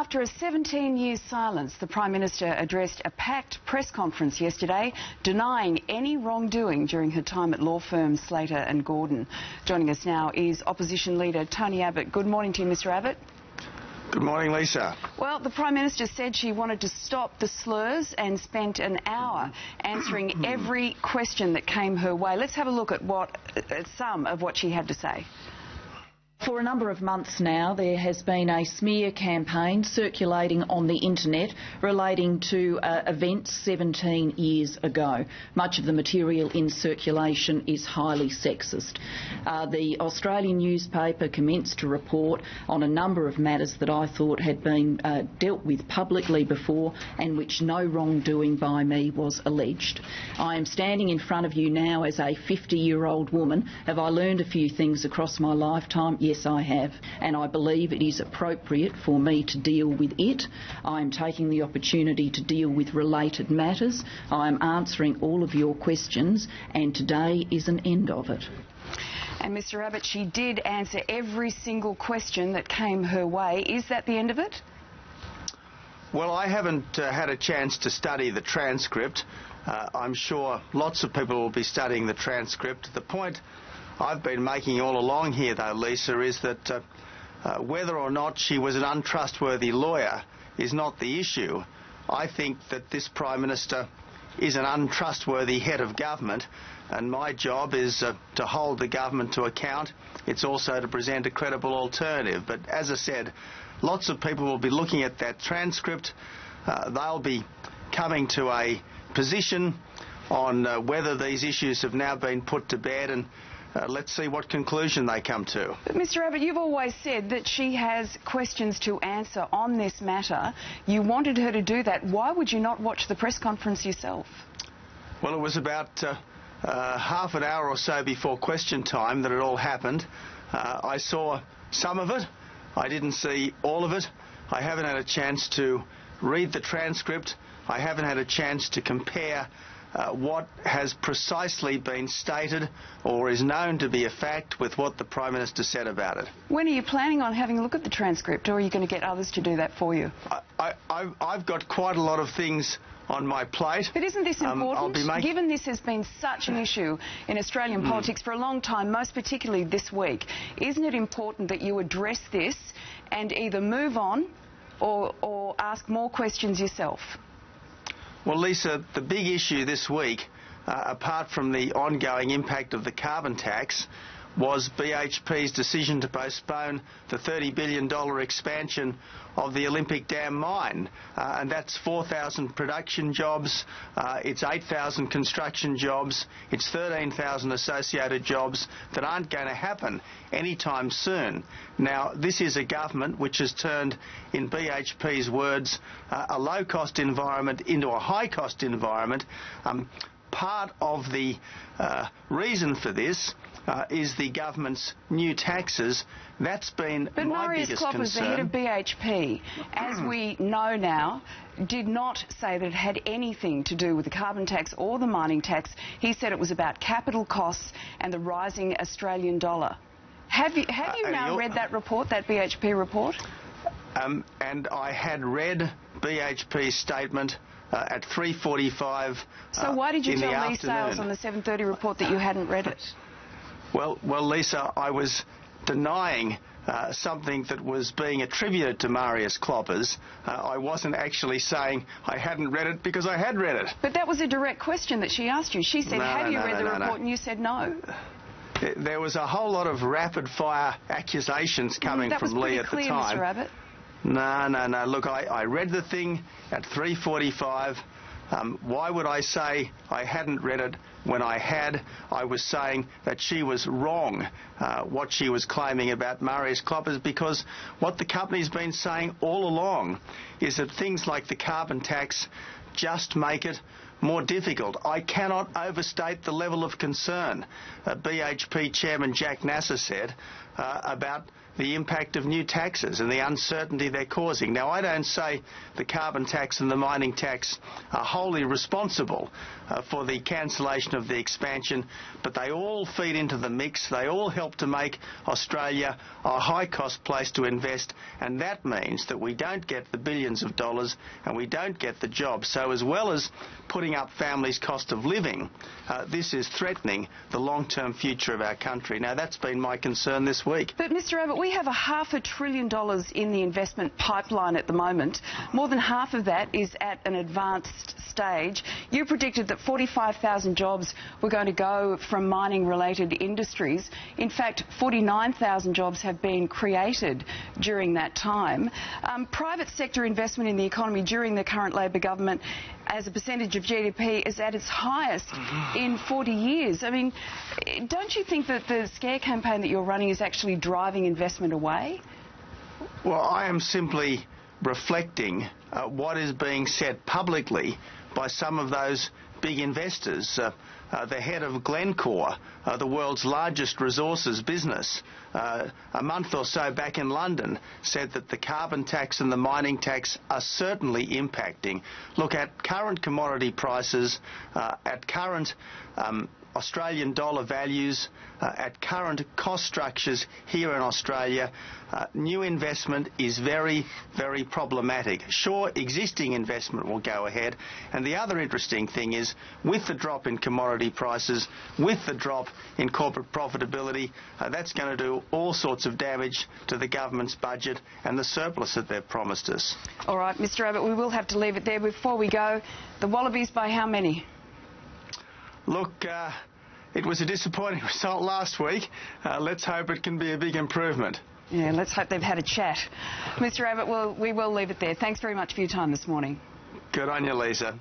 After a 17-year silence, the Prime Minister addressed a packed press conference yesterday, denying any wrongdoing during her time at law firm Slater and Gordon. Joining us now is Opposition Leader Tony Abbott. Good morning to you, Mr Abbott. Good morning, Lisa. Well, the Prime Minister said she wanted to stop the slurs and spent an hour answering every question that came her way. Let's have a look at some of what she had to say. For a number of months now, there has been a smear campaign circulating on the internet relating to events 17 years ago. Much of the material in circulation is highly sexist. The Australian newspaper commenced to report on a number of matters that I thought had been dealt with publicly before and which no wrongdoing by me was alleged. I am standing in front of you now as a 50-year-old woman. Have I learned a few things across my lifetime? Yes, I have, and I believe it is appropriate for me to deal with it. I am taking the opportunity to deal with related matters. I am answering all of your questions, and today is an end of it. And Mr Abbott, she did answer every single question that came her way. Is that the end of it? Well, I haven't had a chance to study the transcript. I'm sure lots of people will be studying the transcript. The point I've been making all along here, though, Lisa, is that whether or not she was an untrustworthy lawyer is not the issue. I think that this Prime Minister is an untrustworthy head of government, and my job is to hold the government to account. It's also to present a credible alternative. But as I said, lots of people will be looking at that transcript. They'll be coming to a position on whether these issues have now been put to bed, and let's see what conclusion they come to. But Mr Abbott, you've always said that she has questions to answer on this matter. You wanted her to do that. Why would you not watch the press conference yourself? Well, it was about half an hour or so before question time that it all happened. I saw some of it. I didn't see all of it. I haven't had a chance to read the transcript. I haven't had a chance to compare what has precisely been stated or is known to be a fact with what the Prime Minister said about it. When are you planning on having a look at the transcript, or are you going to get others to do that for you? I've got quite a lot of things on my plate. But isn't this important? Given this has been such an issue in Australian politics for a long time, most particularly this week, isn't it important that you address this and either move on or ask more questions yourself? Well, Lisa, the big issue this week, apart from the ongoing impact of the carbon tax, was BHP's decision to postpone the $30 billion expansion of the Olympic Dam mine. And that's 4,000 production jobs, it's 8,000 construction jobs, it's 13,000 associated jobs that aren't going to happen anytime soon. Now, this is a government which has turned, in BHP's words, a low-cost environment into a high-cost environment. Part of the reason for this is the government's new taxes. That's been my biggest concern. But Marius Kloppers, the head of BHP, as we know now, did not say that it had anything to do with the carbon tax or the mining tax. He said it was about capital costs and the rising Australian dollar. Have you now read that report, that BHP report? And I had read BHP's statement at 3:45 So why did you tell Lee afternoon. Sales on the 7:30 report that you hadn't read it? Well, Lisa, I was denying something that was being attributed to Marius Kloppers. I wasn't actually saying I hadn't read it because I had read it. But that was a direct question that she asked you. She said, have you read the report? And you said no. There was a whole lot of rapid-fire accusations coming from Lee at the time. That was pretty clear, Mr Abbott. No. Look, I read the thing at 3:45. Why would I say I hadn't read it when I had? I was saying that she was wrong, what she was claiming about Marius Kloppers, because what the company's been saying all along is that things like the carbon tax just make it more difficult. I cannot overstate the level of concern BHP Chairman Jack Nasser said about the impact of new taxes and the uncertainty they're causing. Now, I don't say the carbon tax and the mining tax are wholly responsible for the cancellation of the expansion, but they all feed into the mix. They all help to make Australia a high-cost place to invest, and that means that we don't get the billions of dollars and we don't get the jobs. So as well as putting up families' cost of living, this is threatening the long-term future of our country. Now, that's been my concern this week. But, Mr Abbott, we have $500 billion in the investment pipeline at the moment. More than half of that is at an advanced stage. You predicted that 45,000 jobs were going to go from mining-related industries. In fact, 49,000 jobs have been created during that time. Private sector investment in the economy during the current Labor government as a percentage of GDP is at its highest in 40 years. I mean, don't you think that the scare campaign that you're running is actually driving investment away? Well, I am simply reflecting what is being said publicly by some of those big investors. The head of Glencore, the world's largest resources business, a month or so back in London, said that the carbon tax and the mining tax are certainly impacting. Look, at current commodity prices, at current Australian dollar values, at current cost structures here in Australia, new investment is very, very problematic. Sure, existing investment will go ahead, and the other interesting thing is, with the drop in commodity prices, with the drop in corporate profitability, that's going to do all sorts of damage to the government's budget and the surplus that they've promised us. All right, Mr Abbott, we will have to leave it there. Before we go, the Wallabies by how many? Look, it was a disappointing result last week. Let's hope it can be a big improvement. Yeah, let's hope they've had a chat. Mr Abbott, we will leave it there. Thanks very much for your time this morning. Good on you, Lisa.